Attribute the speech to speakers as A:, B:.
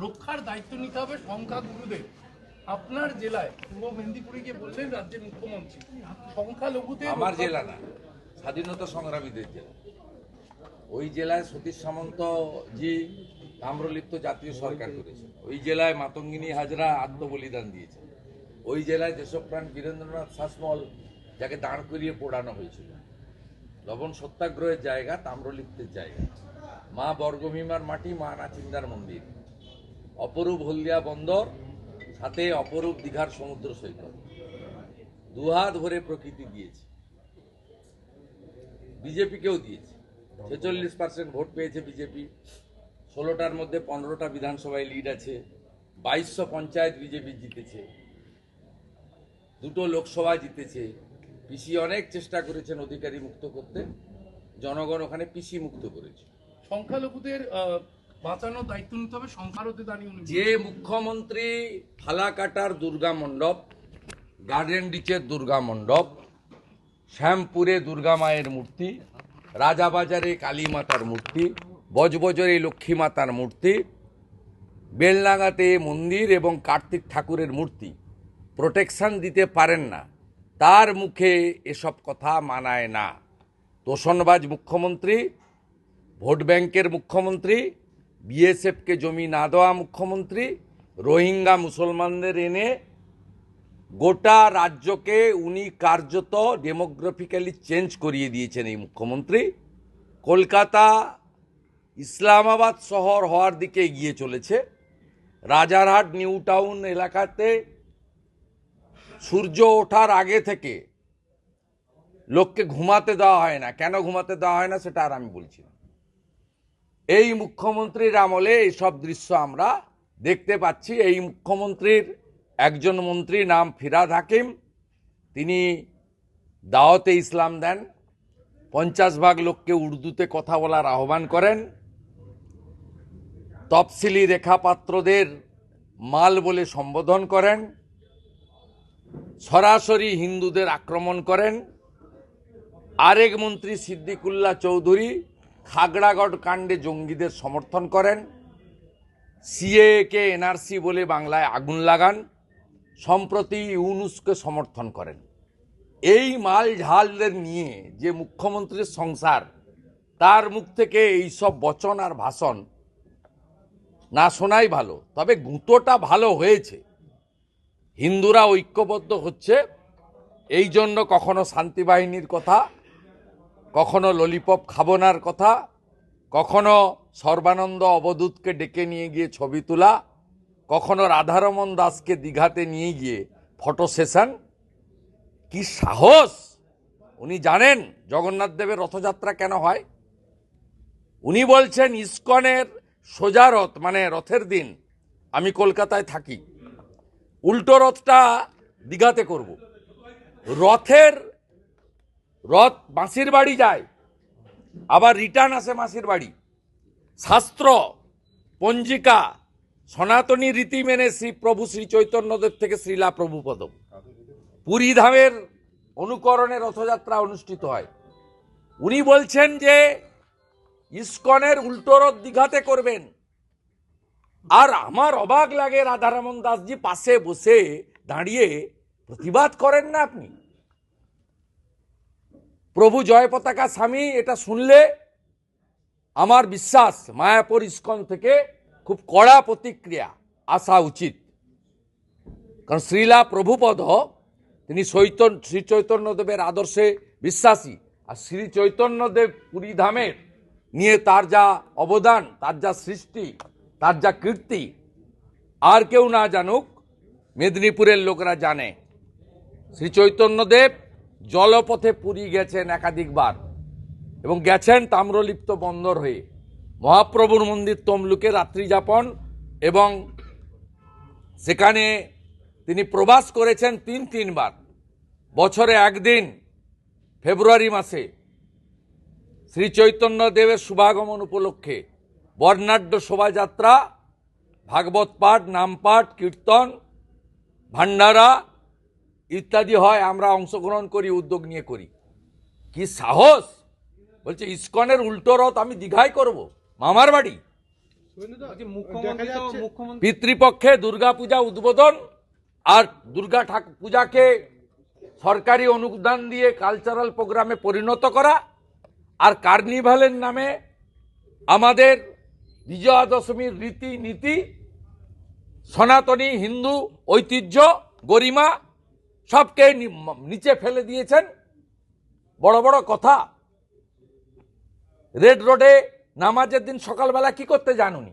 A: রক্ষার দায়িত্ব নিতে হবে সংখ্যাগুরুদের। আপনার জেলায় পূর্ব মেদিনীপুরে গিয়ে বললেন রাজ্যের মুখ্যমন্ত্রী সংখ্যালঘুদের।
B: আমার জেলা না, স্বাধীনতা সংগ্রামীদের জেলা। ওই জেলায় সতীশ সামন্ত জি তাম্রলিপ্ত জাতীয় সরকার করেছে। ওই জেলায় মাতঙ্গিনী হাজরা আত্মবলিদান দিয়েছে। ওই জেলায় দেশপ্রাণ বীরেন্দ্রনাথ শাসমল যাকে দাঁড় করিয়ে পোড়ানো হয়েছিল। লবণ সত্যাগ্রহের জায়গা, তাম্রলিপ্তের জায়গা, মা বর্গভীমার মাটি, মা নাচিন্দার মন্দির, অপরূপ হলদিয়া বন্দর, সাথে অপরূপ দীঘার সমুদ্র সৈকত। দুহাত ভরে প্রকৃতি দিয়েছে, বিজেপিকেও দিয়েছে। 46% ভোট পেয়েছে বিজেপি। 16টার মধ্যে 15টা বিধানসভায় লিড আছে। 2200 পঞ্চায়েত বিজেপি জিতেছে, 2টো লোকসভা জিতেছে। পিসি অনেক চেষ্টা করেছেন অধিকারী মুক্ত করতে, জনগণ ওখানে পিসি মুক্ত করেছে।
A: সংখ্যালঘুদের বাঁচানোর দায়িত্ব নিতে হবে সংখ্যালঘুদের দাঁড়িয়ে।
B: যে মুখ্যমন্ত্রী ফালাকাটার দুর্গা মণ্ডপ, গার্ডেন রিচের দুর্গা মণ্ডপ, শ্যামপুরে দুর্গা মায়ের মূর্তি, রাজাবাজারে কালী মাতার মূর্তি, বজবজরে লক্ষ্মী মাতার মূর্তি, বেলডাঙ্গাতে মন্দির এবং কার্তিক ঠাকুরের মূর্তি প্রোটেকশন দিতে পারেন না, তার মুখে এসব কথা মানায় না। তোষণবাজ মুখ্যমন্ত্রী, ভোট ব্যাংকের মুখ্যমন্ত্রী, বিএসএফকে জমি না দেওয়া মুখ্যমন্ত্রী, রোহিঙ্গা মুসলমানদের এনে গোটা রাজ্যকে উনি কার্যত ডেমোগ্রাফিক্যালি চেঞ্জ করিয়ে দিয়েছেন এই মুখ্যমন্ত্রী। কলকাতা ইসলামাবাদ শহর হওয়ার দিকে এগিয়ে চলেছে। রাজারহাট নিউ টাউন এলাকাতে সূর্য ওঠার আগে থেকে লোককে ঘুমাতে দেওয়া হয় না। কেন ঘুমাতে দেওয়া হয় না সেটা আর আমি বলছি না। এই মুখ্যমন্ত্রীর আমলে এইসব দৃশ্য আমরা দেখতে পাচ্ছি। এই মুখ্যমন্ত্রীর একজন মন্ত্রী নাম ফিরাদ হাকিম, তিনি দাওয়াতে ইসলাম দেন, 50 ভাগ লোককে উর্দুতে কথা বলার আহ্বান করেন, তফসিলি রেখাপাত্রদের মাল বলে সম্বোধন করেন, সরাসরি হিন্দুদের আক্রমণ করেন। আরেক মন্ত্রী সিদ্দিকুল্লাহ চৌধুরী খাগড়াগড় কাণ্ডে জঙ্গিদের সমর্থন করেন, সিএকে এনআরসি বলে বাংলায় আগুন লাগান, সম্প্রতি ইউনুসকে সমর্থন করেন। এই মাল ঝালদের নিয়ে যে মুখ্যমন্ত্রীর সংসার, তার মুখ থেকে এইসব বচন আর ভাষণ না শোনাই ভালো। তবে গুঁতোটা ভালো হয়েছে, হিন্দুরা ঐক্যবদ্ধ হচ্ছে। এই জন্য কখনো শান্তি বাহিনীর কথা, কখনো ললিপপ খাবনার কথা, কখনো সর্বানন্দ অবধূতকে ডেকে নিয়ে গিয়ে ছবি তোলা, কখনো রাধারমন দাসকে দীঘাতে নিয়ে গিয়ে ফটো সেশন। কি সাহস! উনি জানেন জগন্নাথ দেবের রথযাত্রা কেন হয়? উনি বলছেন ইসকনের সোজা রথ, মানে রথের দিন আমি কলকাতায় থাকি, উল্টো রথটা দীঘাতে করব। রথ মাসির বাড়ি যায়, আবার রিটার্ন আসে মাসির বাড়ি। শাস্ত্র, পঞ্জিকা, সনাতনী রীতি মেনে প্রভু শ্রী চৈতন্যদেব থেকে শ্রীলা প্রভুপদ পুরী ধামের অনুকরণে রথযাত্রা অনুষ্ঠিত হয়। উনি বলছেন যে ইসকনের উল্টো রথ দীঘাতে করবেন। আর আমার অবাক লাগে রাধারমন দাসজি পাশে বসে দাঁড়িয়ে প্রতিবাদ করেন না। আপনি প্রভু জয় পতাকা স্বামী, এটা শুনলে আমার বিশ্বাস মায়াপুর ইসকন থেকে খুব কড়া প্রতিক্রিয়া আসা উচিত। কারণ শ্রীলা প্রভুপদ তিনি শ্রী চৈতন্যদেবের আদর্শে বিশ্বাসী। আর শ্রী চৈতন্যদেব পুরী ধামের নিয়ে তার যা অবদান, তার যা সৃষ্টি, তার যা কীর্তি, আর কেউ না জানুক, মেদিনীপুরের লোকরা জানে। শ্রী চৈতন্যদেব জলপথে পুরী গেছেন একাধিকবার এবং গেছেন তাম্রলিপ্ত বন্দর হয়ে। মহাপ্রভুর মন্দির তমলুকে রাত্রি যাপন এবং সেখানে তিনি প্রবাস করেছেন 3বার। বছরে একদিন ফেব্রুয়ারি মাসে শ্রী চৈতন্য দেবের শুভাগমন উপলক্ষে বর্ণাঢ্য শোভাযাত্রা, ভাগবত পাঠ, নাম পাঠ, কীর্তন, ভান্ডারা ইত্যাদি হয়। আমরা অংশগ্রহণ করি, উদ্যোগ নিয়ে করি। কি সাহস! বলছে ইসকনের উল্টো রথ আমি দীঘায় করব, মামার বাড়ি।
C: বলছি মুখ্যমন্ত্রী তো মুখ্যমন্ত্রী
B: পিতৃপক্ষে দুর্গাপূজা উদ্বোধন আর দুর্গা পূজাকে সরকারি অনুদান দিয়ে কালচারাল প্রোগ্রামে পরিণত করা আর কার্নিভালের নামে আমাদের বিজয়া দশমীর রীতিনীতি সনাতনী হিন্দু ঐতিহ্য গরিমা সবকে নিচে ফেলে দিয়েছেন। বড় বড় কথা। রেড রোডে নামাজের দিন সকালবেলা কি করতে জানুনি?